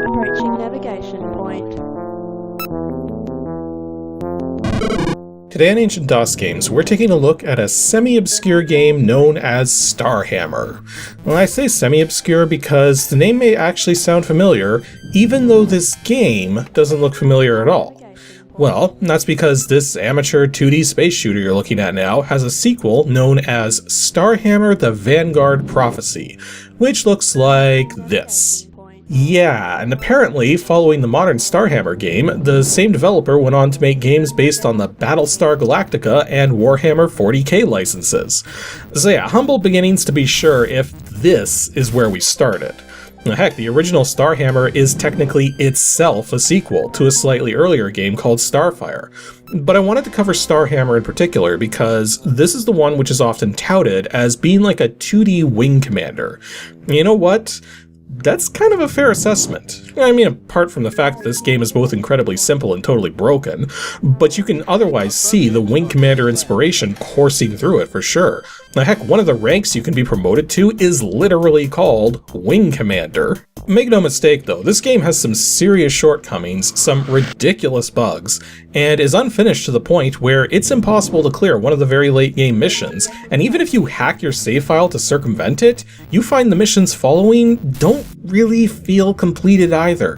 Approaching navigation point. Today on Ancient DOS Games, we're taking a look at a semi-obscure game known as Starhammer. Well, I say semi-obscure because the name may actually sound familiar, even though this game doesn't look familiar at all. Well, that's because this amateur 2D space shooter you're looking at now has a sequel known as Starhammer the Vanguard Prophecy, which looks like this. Yeah, and apparently, following the modern Starhammer game, the same developer went on to make games based on the Battlestar Galactica and Warhammer 40k licenses. So yeah, humble beginnings to be sure if this is where we started. Heck, the original Starhammer is technically itself a sequel to a slightly earlier game called Starfire. But I wanted to cover Starhammer in particular because this is the one which is often touted as being like a 2D wing commander. You know what? That's kind of a fair assessment. I mean, apart from the fact that this game is both incredibly simple and totally broken, but you can otherwise see the Wing Commander inspiration coursing through it for sure. Now heck, one of the ranks you can be promoted to is literally called Wing Commander. Make no mistake though, this game has some serious shortcomings, some ridiculous bugs, and is unfinished to the point where it's impossible to clear one of the very late game missions, and even if you hack your save file to circumvent it, you find the missions following don't really feel completed either.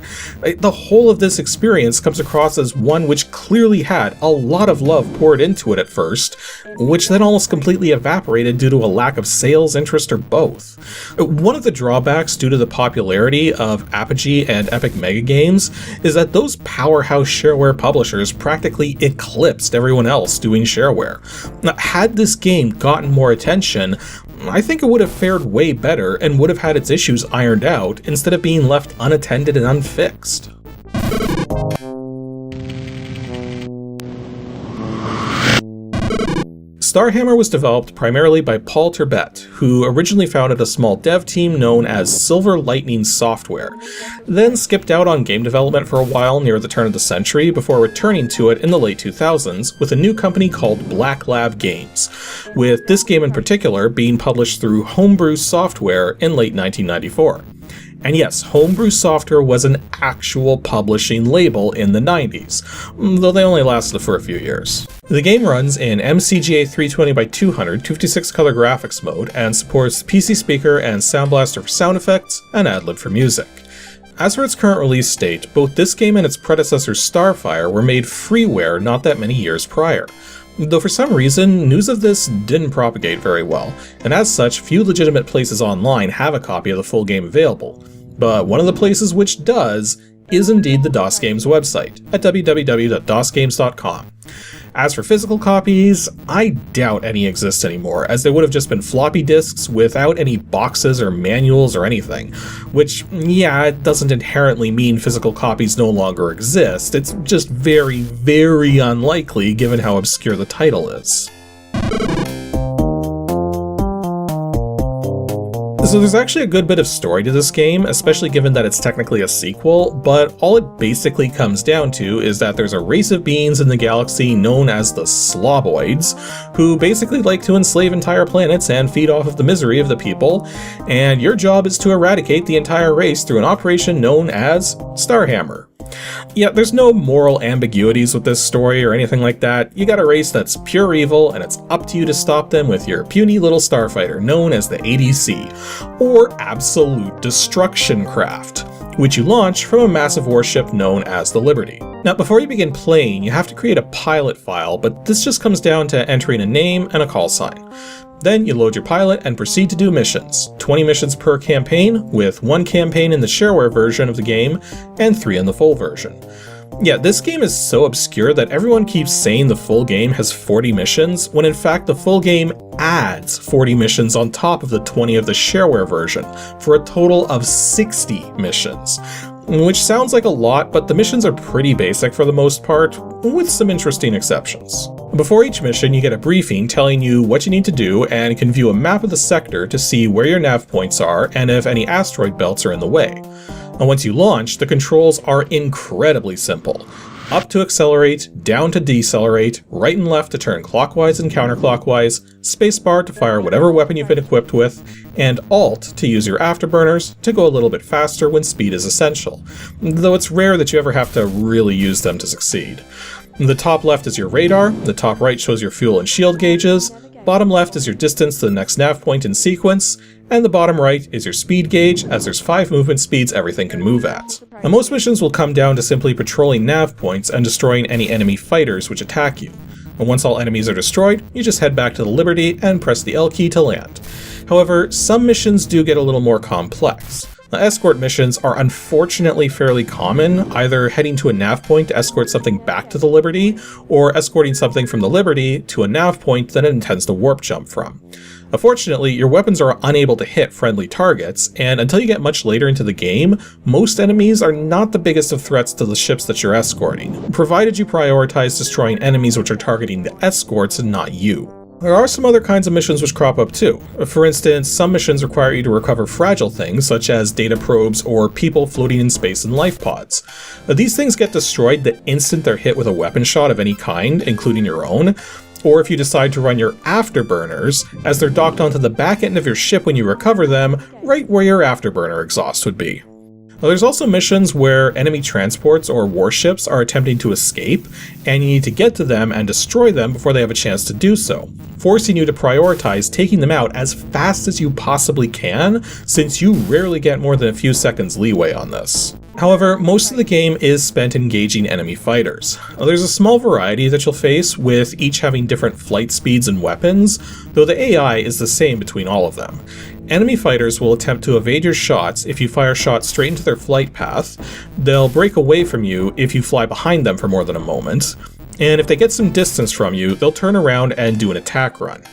The whole of this experience comes across as one which clearly had a lot of love poured into it at first, which then almost completely evaporated due to a lack of sales interest or both. One of the drawbacks due to the popularity of ADG and Epic Mega Games is that those powerhouse shareware publishers practically eclipsed everyone else doing shareware. Now, had this game gotten more attention, I think it would have fared way better and would have had its issues ironed out instead of being left unattended and unfixed. Starhammer was developed primarily by Paul Turbett, who originally founded a small dev team known as Silver Lightning Software, then skipped out on game development for a while near the turn of the century before returning to it in the late 2000s with a new company called Black Lab Games, with this game in particular being published through Homebrew Software in late 1994. And yes, Homebrew Software was an actual publishing label in the 90s, though they only lasted for a few years. The game runs in MCGA 320x200 256 color graphics mode and supports PC speaker and Sound Blaster for sound effects and AdLib for music. As for its current release date, both this game and its predecessor Starfire were made freeware not that many years prior. Though for some reason, news of this didn't propagate very well, and as such, few legitimate places online have a copy of the full game available. But one of the places which does is indeed the DOS Games website at www.dosgames.com. As for physical copies, I doubt any exist anymore, as they would have just been floppy disks without any boxes or manuals or anything, which, yeah, it doesn't inherently mean physical copies no longer exist, it's just very, very unlikely given how obscure the title is. So there's actually a good bit of story to this game, especially given that it's technically a sequel, but all it basically comes down to is that there's a race of beings in the galaxy known as the Sloboids, who basically like to enslave entire planets and feed off of the misery of the people, and your job is to eradicate the entire race through an operation known as Starhammer. Yeah, there's no moral ambiguities with this story or anything like that. You got a race that's pure evil, and it's up to you to stop them with your puny little starfighter known as the ADC, or Absolute Destruction Craft, which you launch from a massive warship known as the Liberty. Now, before you begin playing, you have to create a pilot file, but this just comes down to entering a name and a call sign. Then you load your pilot and proceed to do missions. 20 missions per campaign, with 1 campaign in the shareware version of the game and 3 in the full version. Yeah, this game is so obscure that everyone keeps saying the full game has 40 missions, when in fact the full game adds 40 missions on top of the 20 of the shareware version, for a total of 60 missions. Which sounds like a lot, but the missions are pretty basic for the most part, with some interesting exceptions. Before each mission, you get a briefing telling you what you need to do and can view a map of the sector to see where your nav points are and if any asteroid belts are in the way. And once you launch, the controls are incredibly simple. Up to accelerate, down to decelerate, right and left to turn clockwise and counterclockwise, spacebar to fire whatever weapon you've been equipped with, and Alt to use your afterburners to go a little bit faster when speed is essential, though it's rare that you ever have to really use them to succeed. The top left is your radar, the top right shows your fuel and shield gauges, bottom left is your distance to the next nav point in sequence, and the bottom right is your speed gauge, as there's 5 movement speeds everything can move at. And most missions will come down to simply patrolling nav points and destroying any enemy fighters which attack you. And once all enemies are destroyed, you just head back to the Liberty and press the L key to land. However, some missions do get a little more complex. Now, escort missions are unfortunately fairly common, either heading to a nav point to escort something back to the Liberty, or escorting something from the Liberty to a nav point that it intends to warp jump from. Unfortunately, your weapons are unable to hit friendly targets, and until you get much later into the game, most enemies are not the biggest of threats to the ships that you're escorting, provided you prioritize destroying enemies which are targeting the escorts and not you. There are some other kinds of missions which crop up too. For instance, some missions require you to recover fragile things such as data probes or people floating in space in life pods. These things get destroyed the instant they're hit with a weapon shot of any kind, including your own, or if you decide to run your afterburners, as they're docked onto the back end of your ship when you recover them, right where your afterburner exhaust would be. Now, there's also missions where enemy transports or warships are attempting to escape, and you need to get to them and destroy them before they have a chance to do so, forcing you to prioritize taking them out as fast as you possibly can, since you rarely get more than a few seconds leeway on this. However, most of the game is spent engaging enemy fighters. Now, there's a small variety that you'll face, with each having different flight speeds and weapons, though the AI is the same between all of them. Enemy fighters will attempt to evade your shots if you fire shots straight into their flight path, they'll break away from you if you fly behind them for more than a moment, and if they get some distance from you, they'll turn around and do an attack run.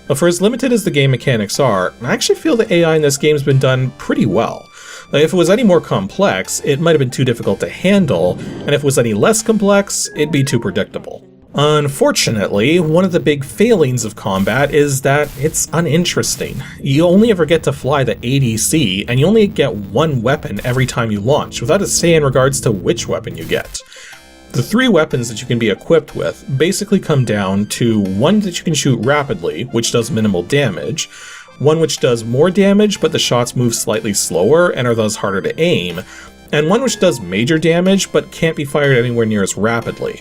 Now, for as limited as the game mechanics are, I actually feel the AI in this game's been done pretty well. If it was any more complex, it might have been too difficult to handle, and if it was any less complex, it'd be too predictable. Unfortunately, one of the big failings of combat is that it's uninteresting. You only ever get to fly the ADC, and you only get one weapon every time you launch, without a say in regards to which weapon you get. The 3 weapons that you can be equipped with basically come down to one that you can shoot rapidly, which does minimal damage, one which does more damage but the shots move slightly slower and are thus harder to aim, and one which does major damage but can't be fired anywhere near as rapidly.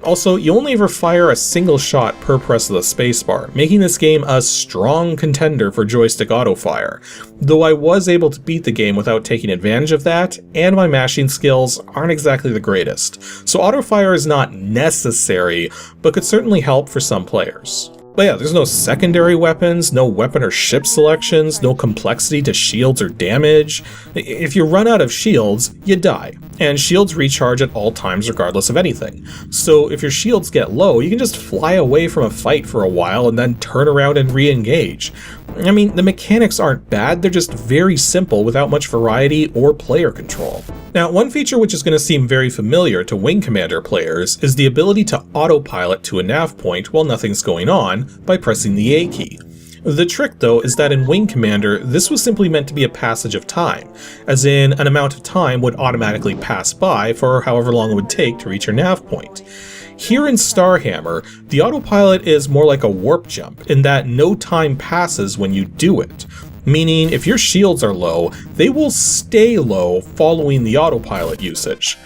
Also, you only ever fire a single shot per press of the spacebar, making this game a strong contender for joystick autofire, though I was able to beat the game without taking advantage of that, and my mashing skills aren't exactly the greatest, so autofire is not necessary, but could certainly help for some players. But yeah, there's no secondary weapons, no weapon or ship selections, no complexity to shields or damage. If you run out of shields, you die, and shields recharge at all times regardless of anything. So if your shields get low, you can just fly away from a fight for a while and then turn around and re-engage. I mean, the mechanics aren't bad, they're just very simple without much variety or player control. Now, one feature which is going to seem very familiar to Wing Commander players is the ability to autopilot to a nav point while nothing's going on by pressing the A key. The trick, though, is that in Wing Commander, this was simply meant to be a passage of time, as in an amount of time would automatically pass by for however long it would take to reach your nav point. Here in Starhammer, the autopilot is more like a warp jump, in that no time passes when you do it. Meaning, if your shields are low, they will stay low following the autopilot usage.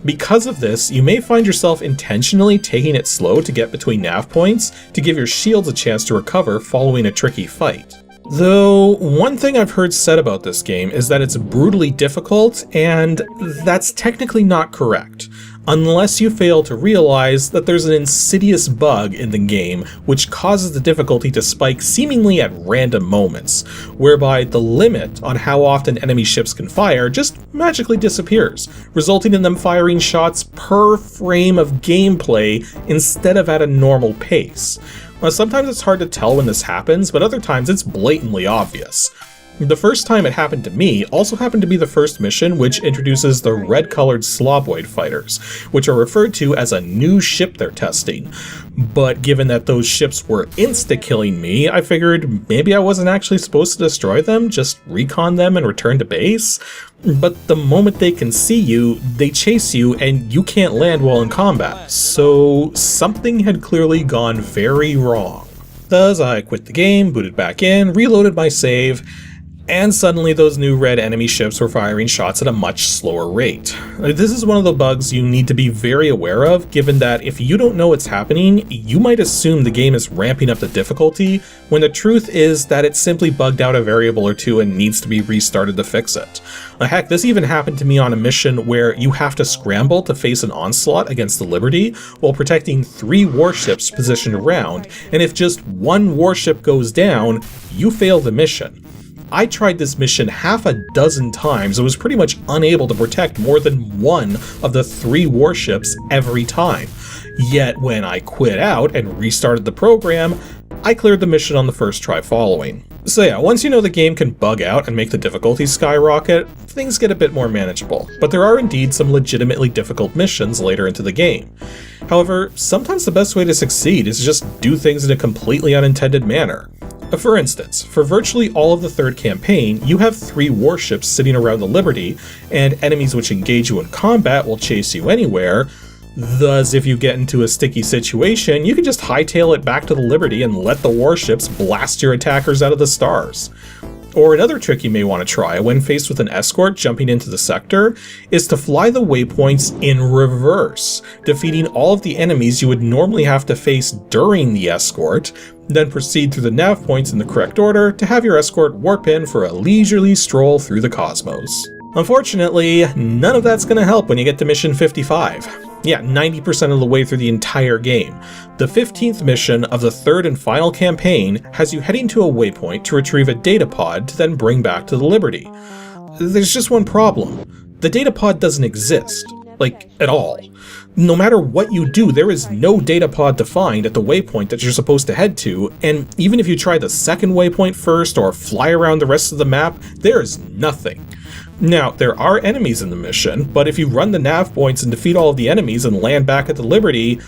Because of this, you may find yourself intentionally taking it slow to get between nav points to give your shields a chance to recover following a tricky fight. Though, one thing I've heard said about this game is that it's brutally difficult, and that's technically not correct, unless you fail to realize that there's an insidious bug in the game which causes the difficulty to spike seemingly at random moments, whereby the limit on how often enemy ships can fire just magically disappears, resulting in them firing shots per frame of gameplay instead of at a normal pace. Now, sometimes it's hard to tell when this happens, but other times it's blatantly obvious. The first time it happened to me also happened to be the first mission, which introduces the red-colored Sloboid fighters, which are referred to as a new ship they're testing. But given that those ships were insta-killing me, I figured maybe I wasn't actually supposed to destroy them, just recon them and return to base. But the moment they can see you, they chase you and you can't land while in combat, so something had clearly gone very wrong. Thus, I quit the game, booted back in, reloaded my save, and suddenly those new red enemy ships were firing shots at a much slower rate. This is one of the bugs you need to be very aware of, given that if you don't know what's happening, you might assume the game is ramping up the difficulty, when the truth is that it simply bugged out a variable or two and needs to be restarted to fix it. Heck, this even happened to me on a mission where you have to scramble to face an onslaught against the Liberty while protecting 3 warships positioned around, and if just one warship goes down, you fail the mission. I tried this mission half a dozen times and was pretty much unable to protect more than one of the 3 warships every time. Yet when I quit out and restarted the program, I cleared the mission on the first try following. So yeah, once you know the game can bug out and make the difficulty skyrocket, things get a bit more manageable, but there are indeed some legitimately difficult missions later into the game. However, sometimes the best way to succeed is to just do things in a completely unintended manner. For instance, for virtually all of the third campaign, you have 3 warships sitting around the Liberty, and enemies which engage you in combat will chase you anywhere. Thus, if you get into a sticky situation, you can just hightail it back to the Liberty and let the warships blast your attackers out of the stars. Or another trick you may want to try when faced with an escort jumping into the sector is to fly the waypoints in reverse, defeating all of the enemies you would normally have to face during the escort, then proceed through the nav points in the correct order to have your escort warp in for a leisurely stroll through the cosmos. Unfortunately, none of that's going to help when you get to mission 55. Yeah, 90% of the way through the entire game. The 15th mission of the third and final campaign has you heading to a waypoint to retrieve a data pod to then bring back to the Liberty. There's just one problem. The data pod doesn't exist. Like, at all. No matter what you do, there is no data pod to find at the waypoint that you're supposed to head to, and even if you try the second waypoint first or fly around the rest of the map, there is nothing. Now, there are enemies in the mission, but if you run the nav points and defeat all of the enemies and land back at the Liberty,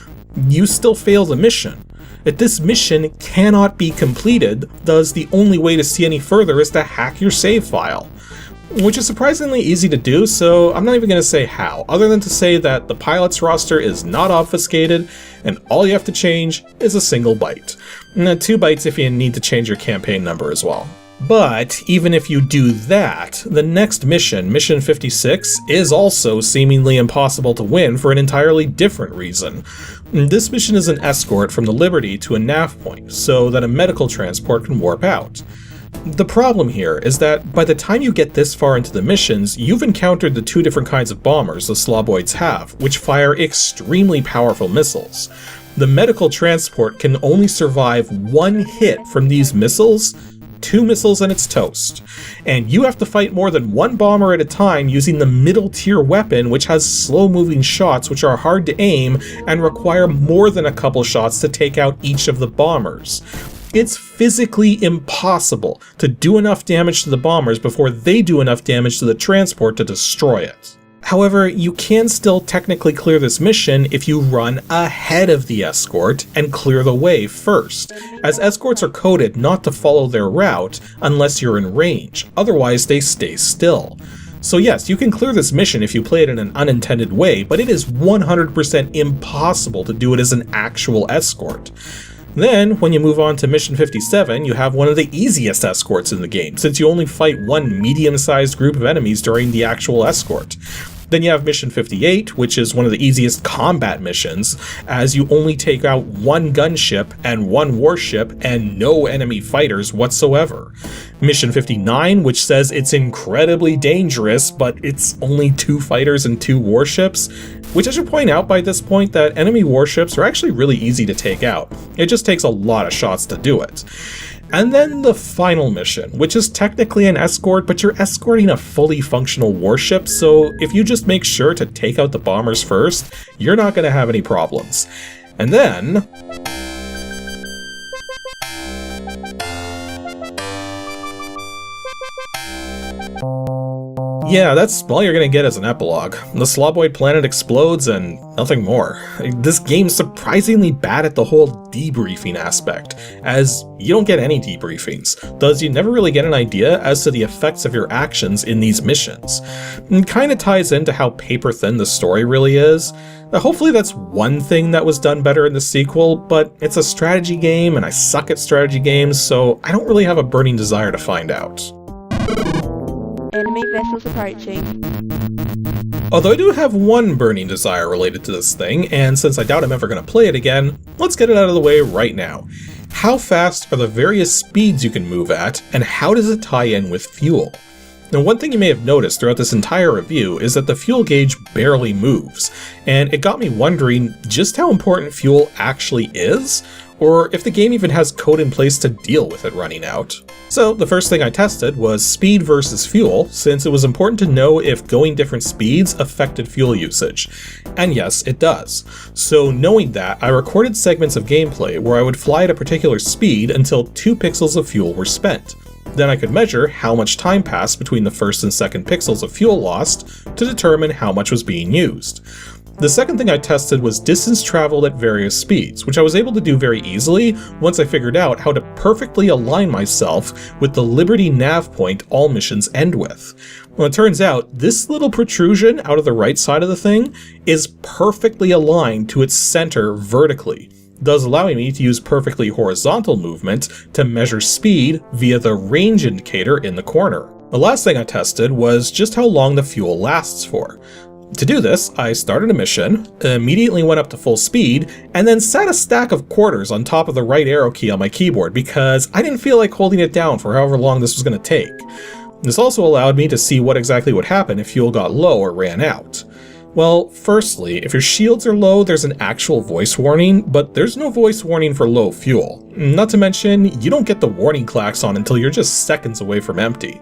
you still fail the mission. This mission cannot be completed, thus the only way to see any further is to hack your save file. Which is surprisingly easy to do, so I'm not even going to say how, other than to say that the pilot's roster is not obfuscated, and all you have to change is a single byte. And 2 bytes if you need to change your campaign number as well. But even if you do that, the next mission, Mission 56, is also seemingly impossible to win for an entirely different reason. This mission is an escort from the Liberty to a nav point, so that a medical transport can warp out. The problem here is that by the time you get this far into the missions, you've encountered the 2 different kinds of bombers the Sloboids have, which fire extremely powerful missiles. The medical transport can only survive 1 hit from these missiles. 2 missiles and it's toast. And you have to fight more than 1 bomber at a time using the middle tier weapon, which has slow moving shots which are hard to aim and require more than a couple shots to take out each of the bombers. It's physically impossible to do enough damage to the bombers before they do enough damage to the transport to destroy it. However, you can still technically clear this mission if you run ahead of the escort and clear the way first, as escorts are coded not to follow their route unless you're in range, otherwise they stay still. So yes, you can clear this mission if you play it in an unintended way, but it is 100% impossible to do it as an actual escort. Then, when you move on to Mission 57, you have one of the easiest escorts in the game, since you only fight 1 medium-sized group of enemies during the actual escort. Then you have Mission 58, which is one of the easiest combat missions, as you only take out 1 gunship and 1 warship and no enemy fighters whatsoever. Mission 59, which says it's incredibly dangerous, but it's only 2 fighters and 2 warships, which I should point out by this point that enemy warships are actually really easy to take out. It just takes a lot of shots to do it. And then the final mission, which is technically an escort, but you're escorting a fully functional warship, so if you just make sure to take out the bombers first, you're not going to have any problems. And then... Yeah, that's all you're gonna get as an epilogue. The Sloboid planet explodes and nothing more. This game's surprisingly bad at the whole debriefing aspect, as you don't get any debriefings, thus you never really get an idea as to the effects of your actions in these missions. It kinda ties into how paper-thin the story really is. Hopefully that's one thing that was done better in the sequel, but it's a strategy game and I suck at strategy games, so I don't really have a burning desire to find out. Enemy vessels approaching. Although I do have one burning desire related to this thing, and since I doubt I'm ever going to play it again, let's get it out of the way right now. How fast are the various speeds you can move at, and how does it tie in with fuel? Now, one thing you may have noticed throughout this entire review is that the fuel gauge barely moves, and it got me wondering just how important fuel actually is, or if the game even has code in place to deal with it running out. So the first thing I tested was speed versus fuel, since it was important to know if going different speeds affected fuel usage. And yes, it does. So knowing that, I recorded segments of gameplay where I would fly at a particular speed until 2 pixels of fuel were spent. Then I could measure how much time passed between the first and second pixels of fuel lost to determine how much was being used. The second thing I tested was distance traveled at various speeds, which I was able to do very easily once I figured out how to perfectly align myself with the Liberty nav point all missions end with. Well, it turns out this little protrusion out of the right side of the thing is perfectly aligned to its center vertically, thus allowing me to use perfectly horizontal movement to measure speed via the range indicator in the corner. The last thing I tested was just how long the fuel lasts for. To do this, I started a mission, immediately went up to full speed, and then set a stack of quarters on top of the right arrow key on my keyboard because I didn't feel like holding it down for however long this was going to take. This also allowed me to see what exactly would happen if fuel got low or ran out. Well, firstly, if your shields are low, there's an actual voice warning, but there's no voice warning for low fuel. Not to mention, you don't get the warning klaxon until you're just seconds away from empty.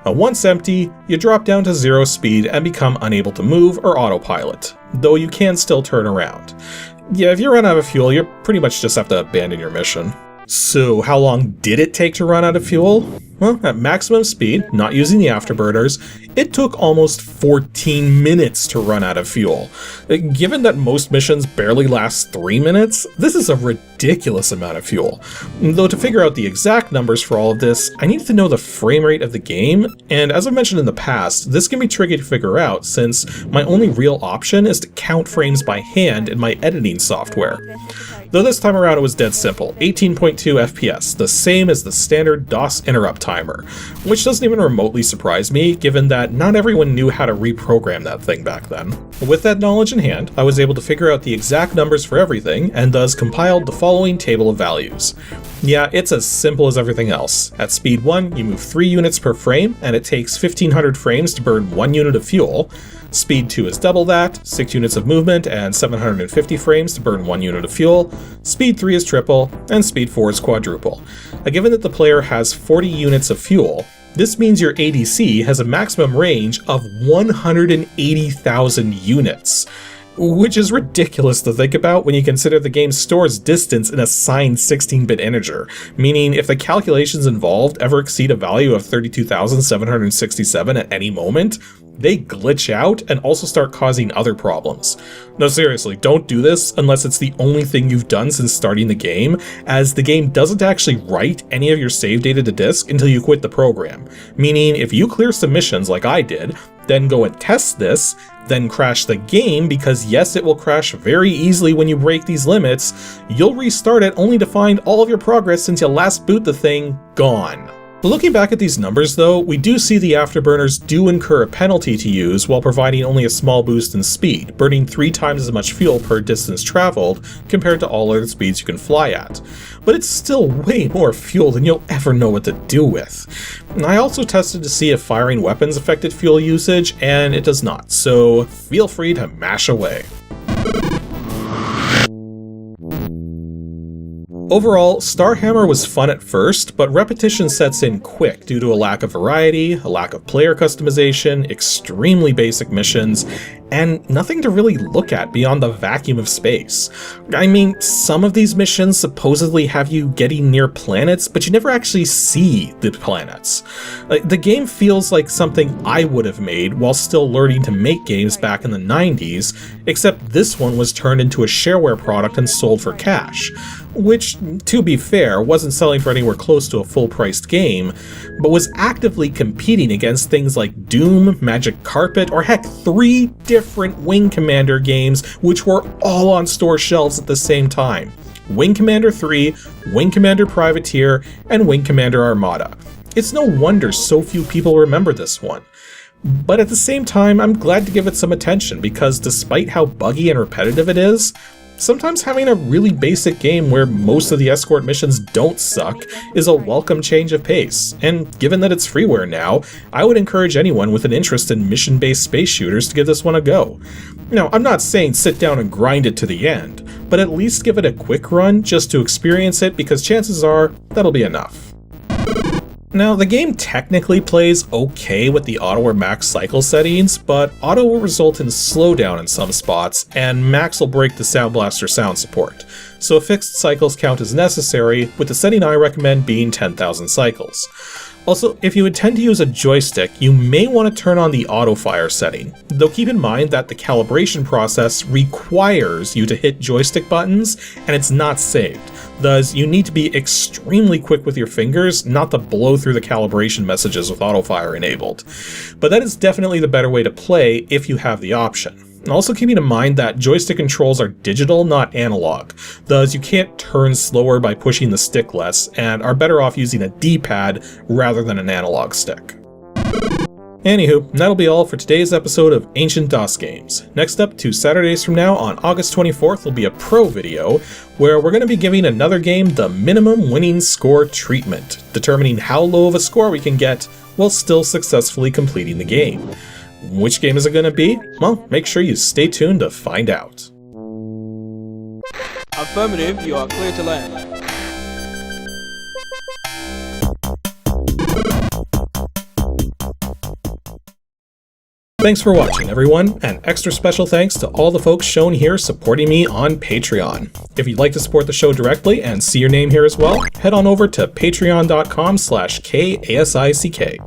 Once empty, you drop down to 0 speed and become unable to move or autopilot, though you can still turn around. Yeah, if you run out of fuel, you pretty much just have to abandon your mission. So how long did it take to run out of fuel? Well, at maximum speed, not using the afterburners, it took almost 14 minutes to run out of fuel. Given that most missions barely last 3 minutes, this is a ridiculous amount of fuel. Though to figure out the exact numbers for all of this, I needed to know the frame rate of the game, and as I've mentioned in the past, this can be tricky to figure out since my only real option is to count frames by hand in my editing software. Though this time around it was dead simple, 18.2 FPS, the same as the standard DOS interrupt timer, which doesn't even remotely surprise me given that not everyone knew how to reprogram that thing back then. With that knowledge in hand, I was able to figure out the exact numbers for everything and thus compiled the following table of values. Yeah, it's as simple as everything else. At speed 1, you move 3 units per frame and it takes 1500 frames to burn 1 unit of fuel. Speed 2 is double that, 6 units of movement and 750 frames to burn 1 unit of fuel. Speed 3 is triple, and speed 4 is quadruple. Given that the player has 40 units of fuel, this means your ADC has a maximum range of 180,000 units. Which is ridiculous to think about when you consider the game stores distance in a signed 16-bit integer, meaning if the calculations involved ever exceed a value of 32,767 at any moment, they glitch out and also start causing other problems. No, seriously, don't do this unless it's the only thing you've done since starting the game, as the game doesn't actually write any of your save data to disk until you quit the program, meaning if you clear some missions like I did, then go and test this, then crash the game because yes, it will crash very easily when you break these limits, you'll restart it only to find all of your progress since you last boot the thing gone. Looking back at these numbers though, we do see the afterburners do incur a penalty to use while providing only a small boost in speed, burning 3 times as much fuel per distance traveled compared to all other speeds you can fly at. But it's still way more fuel than you'll ever know what to do with. I also tested to see if firing weapons affected fuel usage, and it does not, so feel free to mash away. Overall, Starhammer was fun at first, but repetition sets in quick due to a lack of variety, a lack of player customization, extremely basic missions, and nothing to really look at beyond the vacuum of space. I mean, some of these missions supposedly have you getting near planets, but you never actually see the planets. The game feels like something I would have made while still learning to make games back in the 90s, except this one was turned into a shareware product and sold for cash, which, to be fair, wasn't selling for anywhere close to a full-priced game, but was actively competing against things like Doom, Magic Carpet, or heck, 3 different Wing Commander games which were all on store shelves at the same time. Wing Commander 3, Wing Commander Privateer, and Wing Commander Armada. It's no wonder so few people remember this one. But at the same time, I'm glad to give it some attention because despite how buggy and repetitive it is, sometimes having a really basic game where most of the escort missions don't suck is a welcome change of pace, and given that it's freeware now, I would encourage anyone with an interest in mission-based space shooters to give this one a go. Now, I'm not saying sit down and grind it to the end, but at least give it a quick run just to experience it because chances are that'll be enough. Now, the game technically plays okay with the auto or max cycle settings, but auto will result in slowdown in some spots, and max will break the Sound Blaster sound support, so a fixed cycles count is necessary, with the setting I recommend being 10,000 cycles. Also, if you intend to use a joystick, you may want to turn on the auto fire setting, though keep in mind that the calibration process requires you to hit joystick buttons, and it's not saved. Thus, you need to be extremely quick with your fingers, not to blow through the calibration messages with auto fire enabled. But that is definitely the better way to play if you have the option. And also keeping in mind that joystick controls are digital, not analog, thus you can't turn slower by pushing the stick less, and are better off using a D-pad rather than an analog stick. Anywho, that'll be all for today's episode of Ancient DOS Games. Next up, 2 Saturdays from now on August 24th will be a pro video, where we're going to be giving another game the minimum winning score treatment, determining how low of a score we can get while still successfully completing the game. Which game is it going to be? Well, make sure you stay tuned to find out. Affirmative, you are clear to land. Thanks for watching, everyone, and extra special thanks to all the folks shown here supporting me on Patreon. If you'd like to support the show directly and see your name here as well, head on over to patreon.com/KASICK.